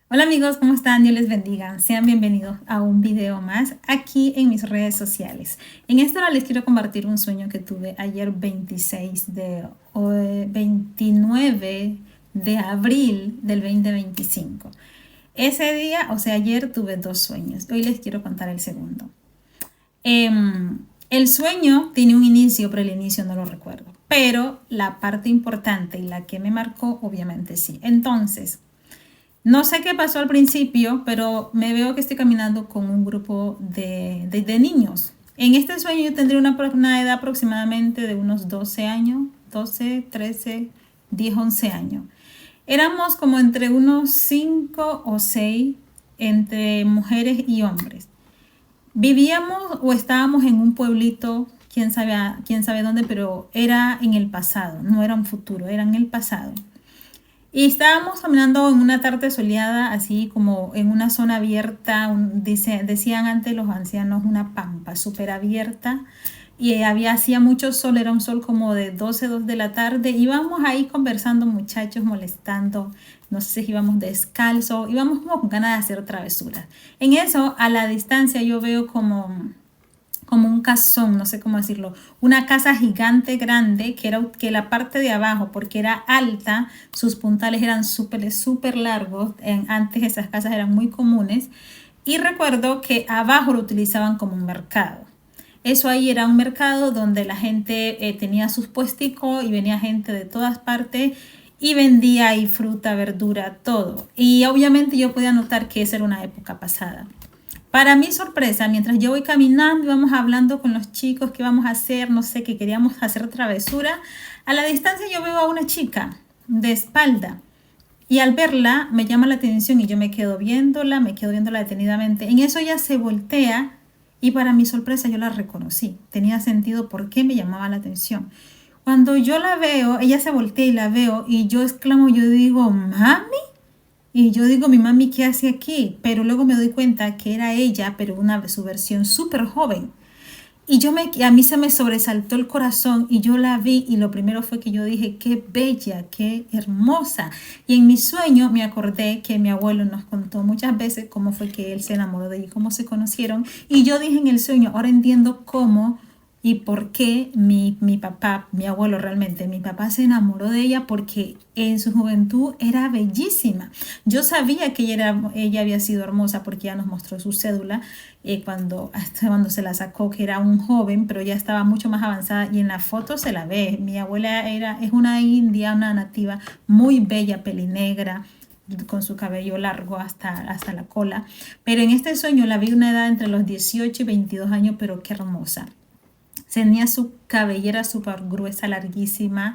Hola amigos, ¿cómo están? Dios les bendiga. Sean bienvenidos a un video más aquí en mis redes sociales. En esta hora les quiero compartir un sueño que tuve ayer 29 de abril del 2025. Ese día, o sea, ayer tuve dos sueños. Hoy les quiero contar el segundo. El sueño tiene un inicio, pero el inicio no lo recuerdo. Pero la parte importante y la que me marcó, obviamente sí. Entonces, no sé qué pasó al principio, pero me veo que estoy caminando con un grupo de niños. En este sueño yo tendría una edad aproximadamente de unos 12 años, 12, 13, 10, 11 años. Éramos como entre unos 5 o 6 entre mujeres y hombres. Vivíamos o estábamos en un pueblito, quién sabe dónde, pero era en el pasado, no era un futuro, era en el pasado. Y estábamos caminando en una tarde soleada, así como en una zona abierta, decían antes los ancianos, una pampa súper abierta. Y hacía mucho sol, era un sol como de 12, 2 de la tarde. Íbamos ahí conversando, muchachos, molestando. No sé si íbamos descalzo, íbamos como con ganas de hacer travesuras. En eso, a la distancia, yo veo como un casón, no sé cómo decirlo, una casa gigante grande que la parte de abajo, porque era alta, sus puntales eran súper largos. Antes esas casas eran muy comunes y recuerdo que abajo lo utilizaban como un mercado. Eso ahí era un mercado donde la gente tenía sus puesticos y venía gente de todas partes y vendía ahí fruta, verdura, todo. Y obviamente yo podía notar que esa era una época pasada. Para mi sorpresa, mientras yo voy caminando y vamos hablando con los chicos qué vamos a hacer, no sé, que queríamos hacer travesura, a la distancia yo veo a una chica de espalda y al verla me llama la atención y yo me quedo viéndola detenidamente. En eso ella se voltea y para mi sorpresa yo la reconocí. Tenía sentido por qué me llamaba la atención. Cuando yo la veo, ella se voltea y la veo y yo exclamo, yo digo, mami. Y yo digo, mi mami, ¿qué hace aquí? Pero luego me doy cuenta que era ella, pero su versión súper joven. Y a mí se me sobresaltó el corazón y yo la vi y lo primero fue que yo dije, qué bella, qué hermosa. Y en mi sueño me acordé que mi abuelo nos contó muchas veces cómo fue que él se enamoró de ella, cómo se conocieron. Y yo dije en el sueño, ahora entiendo cómo y por qué mi papá, mi abuelo realmente, mi papá se enamoró de ella porque en su juventud era bellísima. Yo sabía que ella había sido hermosa porque ella nos mostró su cédula cuando se la sacó, que era un joven, pero ya estaba mucho más avanzada y en la foto se la ve. Mi abuela es una india, una nativa muy bella, pelinegra, con su cabello largo hasta la cola. Pero en este sueño la vi una edad entre los 18 y 22 años, pero qué hermosa. Tenía su cabellera súper gruesa, larguísima,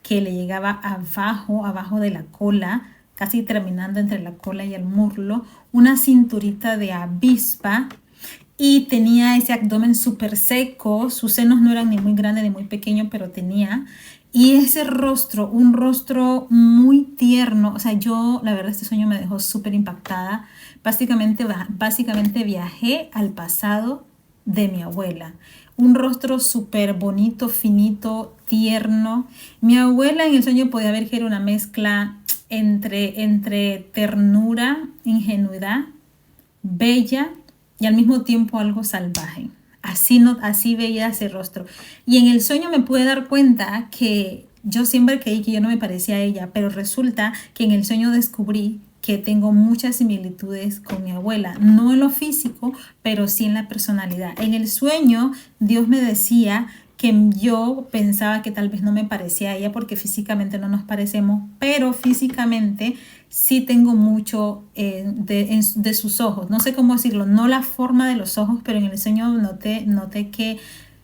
que le llegaba abajo de la cola, casi terminando entre la cola y el muslo, una cinturita de avispa y tenía ese abdomen súper seco, sus senos no eran ni muy grandes ni muy pequeños, pero tenía, y ese rostro, un rostro muy tierno, o sea, la verdad, este sueño me dejó súper impactada. Básicamente viajé al pasado de mi abuela. Un rostro súper bonito, finito, tierno. Mi abuela en el sueño podía ver que era una mezcla entre ternura, ingenuidad, bella y al mismo tiempo algo salvaje. Así, no, así veía ese rostro. Y en el sueño me pude dar cuenta que yo siempre creí que yo no me parecía a ella, pero resulta que en el sueño descubrí que tengo muchas similitudes con mi abuela, no en lo físico, pero sí en la personalidad. En el sueño Dios me decía que yo pensaba que tal vez no me parecía a ella porque físicamente no nos parecemos, pero físicamente sí tengo mucho de sus ojos. No sé cómo decirlo, no la forma de los ojos, pero en el sueño noté que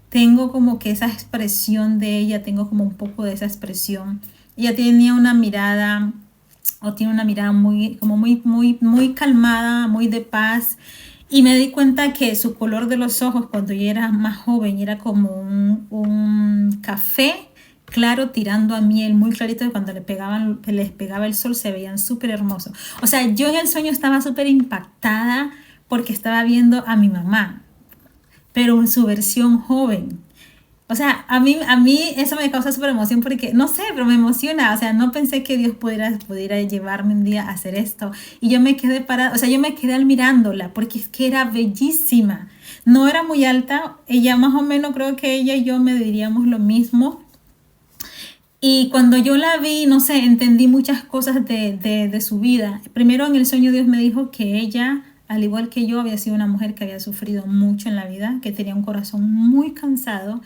tengo como que esa expresión de ella, tengo como un poco de esa expresión. Ella tenía una mirada o tiene una mirada muy calmada, muy de paz. Y me di cuenta que su color de los ojos cuando yo era más joven era como un café claro tirando a miel, muy clarito, que cuando les pegaba el sol se veían súper hermosos. O sea, yo en el sueño estaba súper impactada porque estaba viendo a mi mamá, pero en su versión joven. O sea, a mí eso me causa súper emoción porque, no sé, pero me emociona. O sea, no pensé que Dios pudiera llevarme un día a hacer esto. Y yo me quedé parada, o sea, yo me quedé admirándola porque es que era bellísima. No era muy alta, ella más o menos creo que ella y yo me diríamos lo mismo. Y cuando yo la vi, no sé, entendí muchas cosas de su vida. Primero en el sueño Dios me dijo que ella, al igual que yo, había sido una mujer que había sufrido mucho en la vida, que tenía un corazón muy cansado,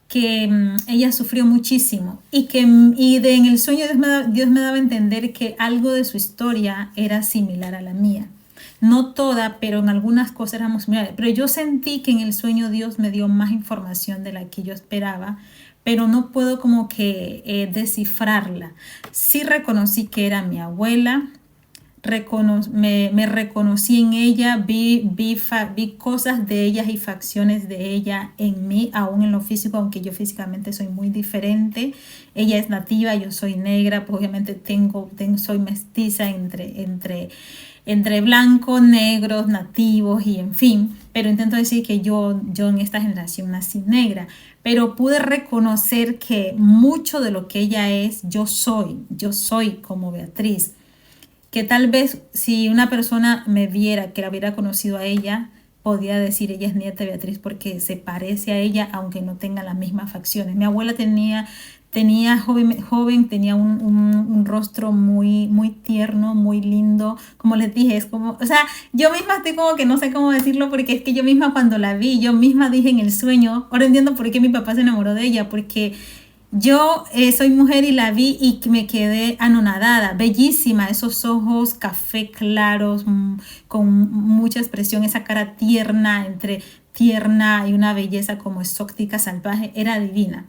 que ella sufrió muchísimo y que en el sueño Dios me daba a entender que algo de su historia era similar a la mía. No toda, pero en algunas cosas éramos similares. Pero yo sentí que en el sueño Dios me dio más información de la que yo esperaba, pero no puedo como que descifrarla. Sí reconocí que era mi abuela, me reconocí en ella, vi cosas de ella y facciones de ella en mí, aún en lo físico, aunque yo físicamente soy muy diferente. Ella es nativa, yo soy negra, pues obviamente soy mestiza entre blancos, negros, nativos y en fin. Pero intento decir que yo en esta generación nací negra, pero pude reconocer que mucho de lo que ella es, yo soy como Beatriz, que tal vez si una persona me viera, que la hubiera conocido a ella, podía decir ella es nieta de Beatriz porque se parece a ella, aunque no tenga las mismas facciones. Mi abuela tenía joven, tenía un rostro muy tierno, muy lindo. Como les dije, es como, o sea, yo misma estoy como que no sé cómo decirlo porque es que yo misma cuando la vi, yo misma dije en el sueño, ahora entiendo por qué mi papá se enamoró de ella, porque yo soy mujer y la vi y me quedé anonadada, bellísima, esos ojos café claros, con mucha expresión, esa cara tierna, entre tierna y una belleza como exótica, salvaje, era divina.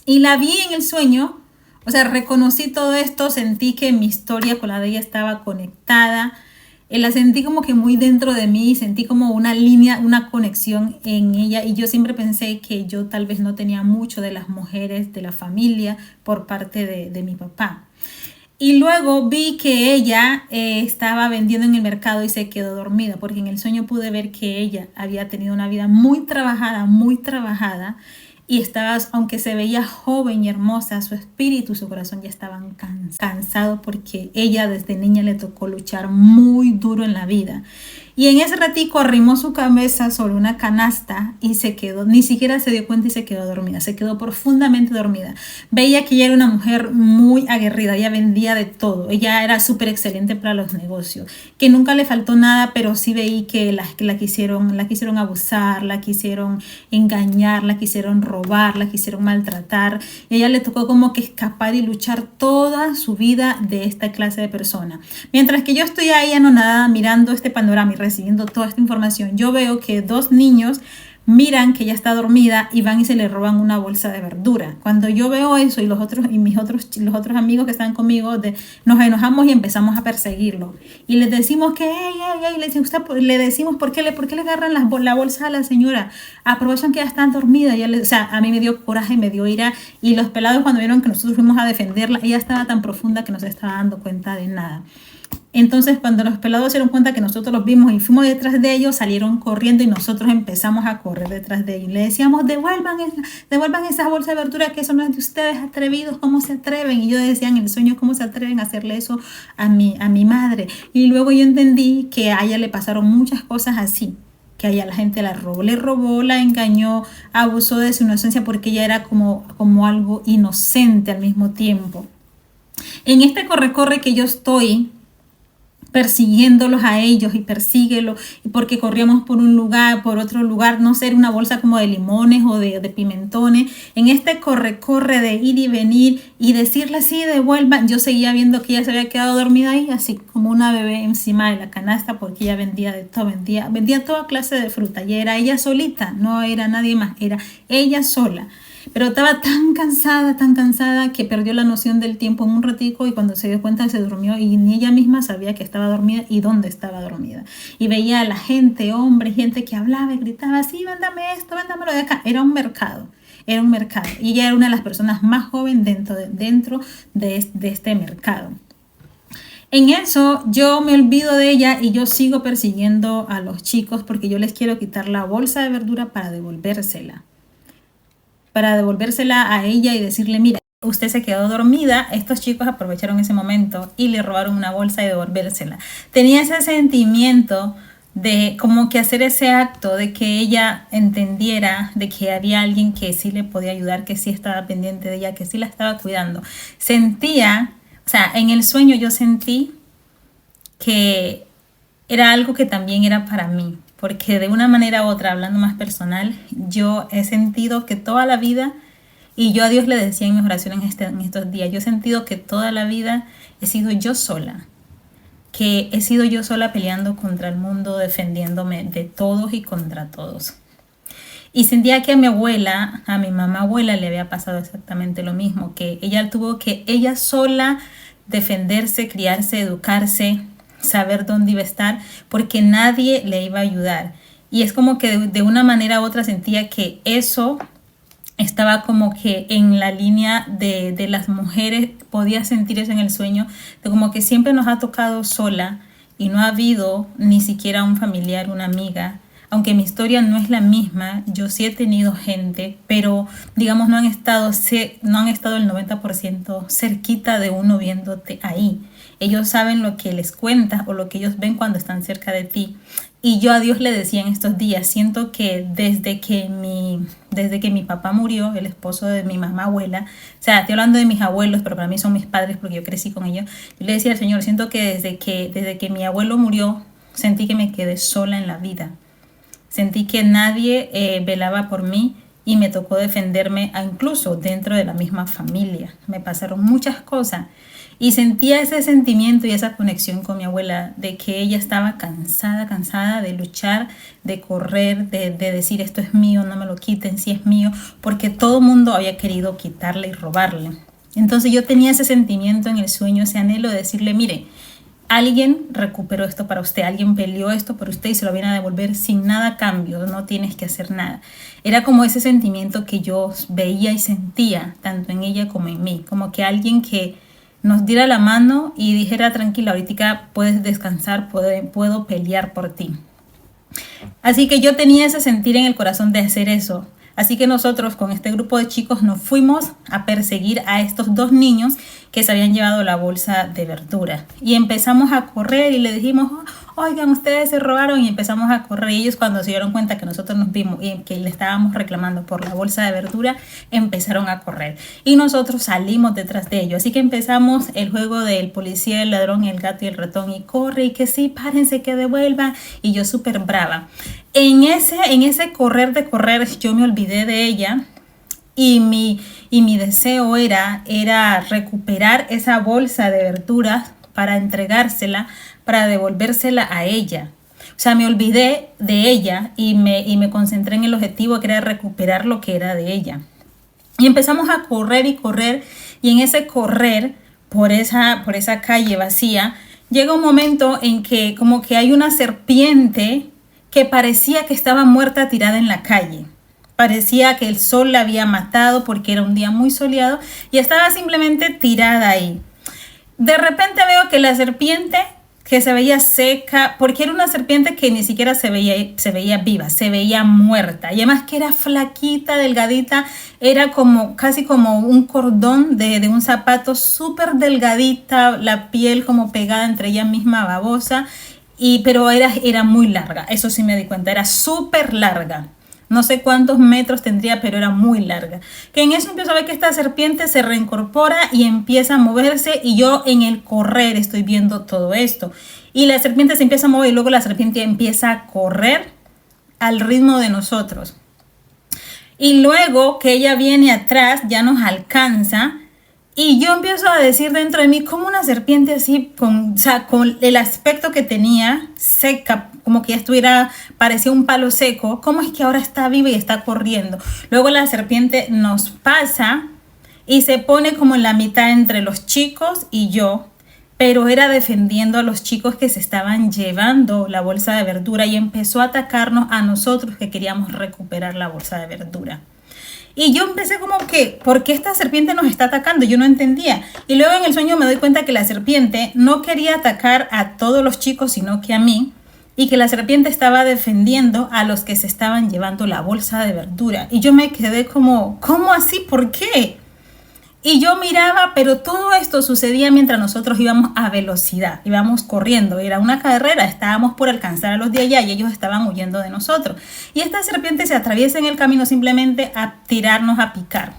Y la vi en el sueño, o sea, reconocí todo esto, sentí que mi historia con la de ella estaba conectada, la sentí como que muy dentro de mí, sentí como una línea, una conexión en ella y yo siempre pensé que yo tal vez no tenía mucho de las mujeres de la familia por parte de mi papá. Y luego vi que ella estaba vendiendo en el mercado y se quedó dormida, porque en el sueño pude ver que ella había tenido una vida muy trabajada, y estaba, aunque se veía joven y hermosa, su espíritu y su corazón ya estaban cansados porque ella desde niña le tocó luchar muy duro en la vida. Y en ese ratico arrimó su cabeza sobre una canasta y se quedó, ni siquiera se dio cuenta y se quedó dormida, se quedó profundamente dormida. Veía que ella era una mujer muy aguerrida, ella vendía de todo, ella era súper excelente para los negocios, que nunca le faltó nada, pero sí veí que la quisieron abusar, la quisieron engañar, la quisieron robar, la quisieron maltratar. Y a ella le tocó como que escapar y luchar toda su vida de esta clase de persona. Mientras que yo estoy ahí anonadada mirando este panorama y recibiendo toda esta información, yo veo que dos niños miran que ella está dormida y van y se le roban una bolsa de verdura. Cuando yo veo eso y los otros amigos que están conmigo nos enojamos y empezamos a perseguirlo y les decimos que le decimos ¿por qué le agarran la bolsa a la señora? Aprovechan que ella está dormida. O sea, a mí me dio coraje, me dio ira, y los pelados cuando vieron que nosotros fuimos a defenderla, ella estaba tan profunda que no se estaba dando cuenta de nada. Entonces, cuando los pelados se dieron cuenta que nosotros los vimos y fuimos detrás de ellos, salieron corriendo y nosotros empezamos a correr detrás de ellos. Y le decíamos, devuelvan esas bolsas de verdura, que eso no es de ustedes, atrevidos, ¿cómo se atreven? Y yo decía en el sueño, ¿cómo se atreven a hacerle eso a mi madre? Y luego yo entendí que a ella le pasaron muchas cosas así, que a ella la gente le robó, la engañó, abusó de su inocencia porque ella era como algo inocente al mismo tiempo. En este corre-corre que yo estoy persiguiéndolos a ellos y persíguelo, porque corríamos por otro lugar, no sé, una bolsa como de limones o de pimentones. En este corre de ir y venir y decirle así, devuelvan, yo seguía viendo que ella se había quedado dormida ahí, así como una bebé encima de la canasta, porque ella vendía de todo, vendía toda clase de fruta, y era ella solita, no era nadie más, era ella sola. Pero estaba tan cansada que perdió la noción del tiempo en un ratico, y cuando se dio cuenta se durmió y ni ella misma sabía que estaba dormida y dónde estaba dormida. Y veía a la gente, hombres, gente que hablaba y gritaba, sí, véndame esto, véndamelo de acá. Era un mercado. Y ella era una de las personas más jóvenes dentro de este mercado. En eso yo me olvido de ella y yo sigo persiguiendo a los chicos porque yo les quiero quitar la bolsa de verdura para devolvérsela. para devolvérsela a ella y decirle, mira, usted se quedó dormida, estos chicos aprovecharon ese momento y le robaron una bolsa y devolvérsela. Tenía ese sentimiento de como que hacer ese acto, de que ella entendiera de que había alguien que sí le podía ayudar, que sí estaba pendiente de ella, que sí la estaba cuidando. Sentía, o sea, en el sueño yo sentí que era algo que también era para mí, porque de una manera u otra, hablando más personal, yo he sentido que toda la vida, y yo a Dios le decía en mis oraciones en estos días, yo he sentido que toda la vida he sido yo sola, que he sido yo sola peleando contra el mundo, defendiéndome de todos y contra todos. Y sentía que a mi abuela, a mi mamá abuela, le había pasado exactamente lo mismo, que ella tuvo que ella sola defenderse, criarse, educarse, saber dónde iba a estar, porque nadie le iba a ayudar. Y es como que de una manera u otra sentía que eso estaba como que en la línea de las mujeres, podía sentir eso en el sueño, de como que siempre nos ha tocado sola y no ha habido ni siquiera un familiar, una amiga. Aunque mi historia no es la misma, yo sí he tenido gente, pero digamos no han estado el 90% cerquita de uno viéndote ahí. Ellos saben lo que les cuentas o lo que ellos ven cuando están cerca de ti. Y yo a Dios le decía en estos días, siento que desde que mi papá murió, el esposo de mi mamá abuela, o sea, estoy hablando de mis abuelos, pero para mí son mis padres porque yo crecí con ellos. Yo le decía al Señor, siento que desde que mi abuelo murió, sentí que me quedé sola en la vida. Sentí que nadie velaba por mí y me tocó defenderme incluso dentro de la misma familia. Me pasaron muchas cosas y sentía ese sentimiento y esa conexión con mi abuela de que ella estaba cansada de luchar, de correr, de decir esto es mío, no me lo quiten, si es mío, porque todo el mundo había querido quitarle y robarle. Entonces yo tenía ese sentimiento en el sueño, ese anhelo de decirle, mire, alguien recuperó esto para usted, alguien peleó esto por usted y se lo viene a devolver sin nada a cambio, no tienes que hacer nada. Era como ese sentimiento que yo veía y sentía, tanto en ella como en mí, como que alguien que nos diera la mano y dijera, tranquila, ahorita puedes descansar, puedo pelear por ti. Así que yo tenía ese sentir en el corazón de hacer eso. Así que nosotros con este grupo de chicos nos fuimos a perseguir a estos dos niños que se habían llevado la bolsa de verdura. Y empezamos a correr y le dijimos, oigan, ustedes se robaron, y empezamos a correr. Y ellos cuando se dieron cuenta que nosotros nos vimos y que le estábamos reclamando por la bolsa de verdura, empezaron a correr. Y nosotros salimos detrás de ellos. Así que empezamos el juego del policía, el ladrón, el gato y el ratón. Y corre y que sí, párense, que devuelvan. Y yo súper brava. En ese correr de correr, yo me olvidé de ella. Y mi deseo era recuperar esa bolsa de verduras para entregársela, para devolvérsela a ella. O sea, me olvidé de ella y me concentré en el objetivo que era recuperar lo que era de ella. Y empezamos a correr y correr, y en ese correr por esa calle vacía, llega un momento en que como que hay una serpiente que parecía que estaba muerta tirada en la calle. Parecía que el sol la había matado porque era un día muy soleado y estaba simplemente tirada ahí. De repente veo que la serpiente, que se veía seca, porque era una serpiente que ni siquiera se veía viva, se veía muerta. Y además que era flaquita, delgadita, era como casi como un cordón de un zapato, súper delgadita, la piel como pegada entre ella misma, babosa, pero era muy larga, eso sí me di cuenta, era súper larga. No sé cuántos metros tendría, pero era muy larga. Que en eso empiezo a ver que esta serpiente se reincorpora y empieza a moverse, y yo en el correr estoy viendo todo esto. Y la serpiente se empieza a mover y luego la serpiente empieza a correr al ritmo de nosotros. Y luego que ella viene atrás, ya nos alcanza. Y yo empiezo a decir dentro de mí, como una serpiente así, con el aspecto que tenía, seca, como que ya parecía un palo seco, ¿cómo es que ahora está viva y está corriendo? Luego la serpiente nos pasa y se pone como en la mitad entre los chicos y yo, pero era defendiendo a los chicos que se estaban llevando la bolsa de verdura, y empezó a atacarnos a nosotros que queríamos recuperar la bolsa de verdura. Y yo empecé como que, ¿por qué esta serpiente nos está atacando? Yo no entendía. Y luego en el sueño me doy cuenta que la serpiente no quería atacar a todos los chicos, sino que a mí. y que la serpiente estaba defendiendo a los que se estaban llevando la bolsa de verdura. Y yo me quedé como, ¿cómo así? ¿Por qué? Y yo miraba, pero todo esto sucedía mientras nosotros íbamos a velocidad, íbamos corriendo, era una carrera, estábamos por alcanzar a los de allá y ellos estaban huyendo de nosotros. Y esta serpiente se atraviesa en el camino simplemente a tirarnos, a picar.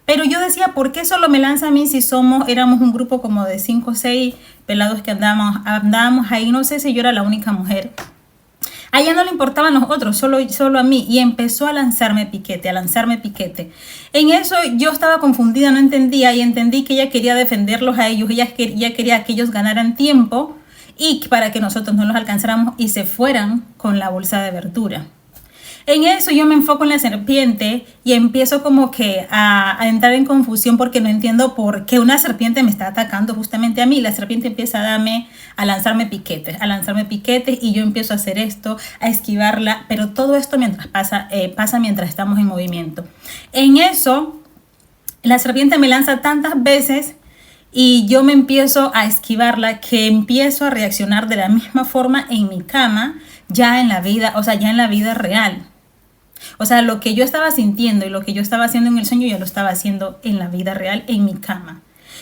Pero yo decía, ¿por qué solo me lanza a mí si éramos un grupo como de 5 o 6 pelados que andábamos ahí? No sé si yo era la única mujer. A ella no le importaban los otros, solo a mí. Y empezó a lanzarme piquete, En eso yo estaba confundida, no entendía. Y entendí que ella quería defenderlos a ellos. Ella quería que ellos ganaran tiempo y para que nosotros no los alcanzáramos y se fueran con la bolsa de verdura. En eso yo me enfoco en la serpiente y empiezo como que a entrar en confusión porque no entiendo por qué una serpiente me está atacando justamente a mí. La serpiente empieza a lanzarme piquetes y yo empiezo a hacer esto, a esquivarla, pero todo esto mientras pasa mientras estamos en movimiento. En eso, la serpiente me lanza tantas veces y yo me empiezo a esquivarla que empiezo a reaccionar de la misma forma en mi cama, ya en la vida real. O sea, lo que yo estaba sintiendo y lo que yo estaba haciendo en el sueño, yo lo estaba haciendo en la vida real, en mi cama.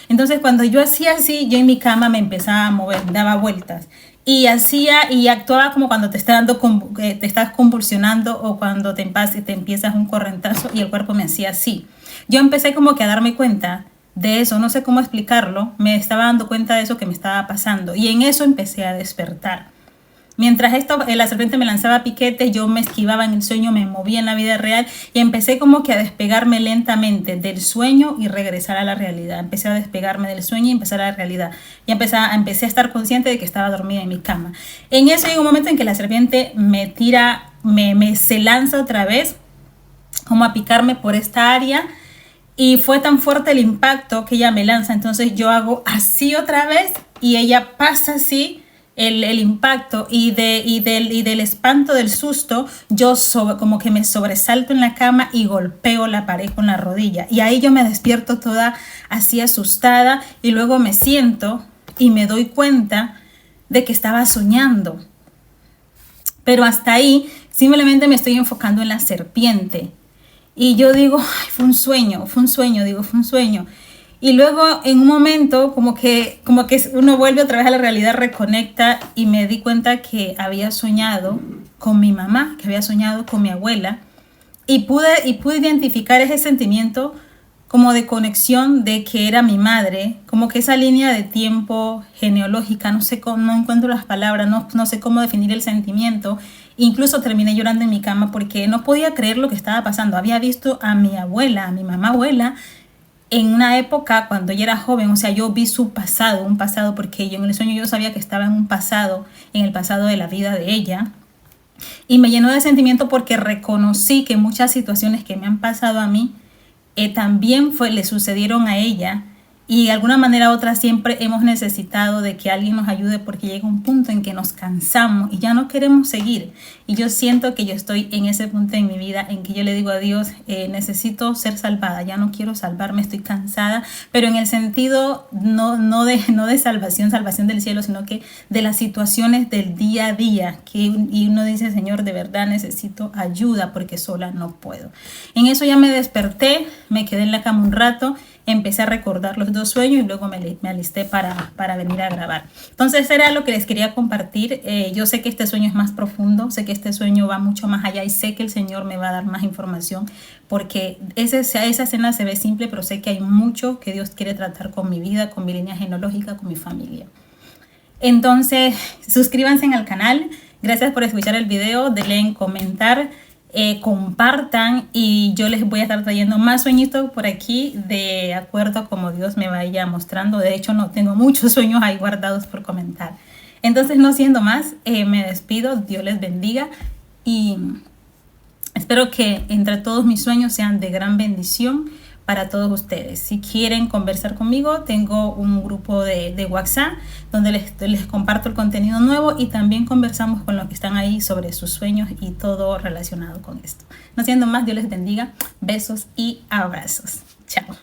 Entonces, cuando yo hacía así, yo en mi cama me empezaba a mover, daba vueltas. Y actuaba como cuando te estás convulsionando o cuando te empiezas un correntazo y el cuerpo me hacía así. Yo empecé como que a darme cuenta de eso, no sé cómo explicarlo, me estaba dando cuenta de eso que me estaba pasando. Y en eso empecé a despertar. Mientras la serpiente me lanzaba piquetes, yo me esquivaba en el sueño, me movía en la vida real y empecé como que a despegarme lentamente del sueño y regresar a la realidad. Empecé a despegarme del sueño y empezar a la realidad. Y empecé a estar consciente de que estaba dormida en mi cama. En eso hay un momento en que la serpiente se lanza otra vez como a picarme por esta área y fue tan fuerte el impacto que ella me lanza. Entonces yo hago así otra vez y ella pasa así. El impacto y del espanto, del susto, yo como que me sobresalto en la cama y golpeo la pared con la rodilla. Y ahí yo me despierto toda así asustada y luego me siento y me doy cuenta de que estaba soñando. Pero hasta ahí simplemente me estoy enfocando en la serpiente. Y yo digo, ay, fue un sueño. Y luego en un momento como que uno vuelve otra vez a la realidad, reconecta y me di cuenta que había soñado con mi mamá, que había soñado con mi abuela y pude identificar ese sentimiento como de conexión de que era mi madre, como que esa línea de tiempo genealógica, no encuentro las palabras, no sé cómo definir el sentimiento. Incluso terminé llorando en mi cama porque no podía creer lo que estaba pasando. Había visto a mi abuela, a mi mamá abuela, en una época cuando ella era joven, o sea, yo vi su pasado, un pasado, porque yo en el sueño yo sabía que estaba en el pasado de la vida de ella. Y me llenó de sentimiento porque reconocí que muchas situaciones que me han pasado a mí también le sucedieron a ella. Y de alguna manera u otra siempre hemos necesitado de que alguien nos ayude porque llega un punto en que nos cansamos y ya no queremos seguir. Y yo siento que yo estoy en ese punto en mi vida en que yo le digo a Dios, necesito ser salvada, ya no quiero salvarme, estoy cansada, pero en el sentido no de salvación del cielo, sino que de las situaciones del día a día. Y uno dice, Señor, de verdad necesito ayuda porque sola no puedo. En eso ya me desperté, me quedé en la cama un rato, empecé a recordar los 2 sueños y luego me alisté para venir a grabar. Entonces era lo que les quería compartir. Yo sé que este sueño es más profundo, sé que este sueño va mucho más allá y sé que el Señor me va a dar más información porque esa escena se ve simple, pero sé que hay mucho que Dios quiere tratar con mi vida, con mi línea genealógica, con mi familia. Entonces, suscríbanse al canal. Gracias por escuchar el video. Denle en comentar. Compartan y yo les voy a estar trayendo más sueñitos por aquí de acuerdo a como Dios me vaya mostrando. De hecho, no tengo muchos sueños ahí guardados por comentar. Entonces, no siendo más, me despido. Dios les bendiga y espero que entre todos mis sueños sean de gran bendición para todos ustedes. Si quieren conversar conmigo, tengo un grupo de WhatsApp donde les comparto el contenido nuevo y también conversamos con los que están ahí sobre sus sueños y todo relacionado con esto. No siendo más, Dios les bendiga. Besos y abrazos. Chao.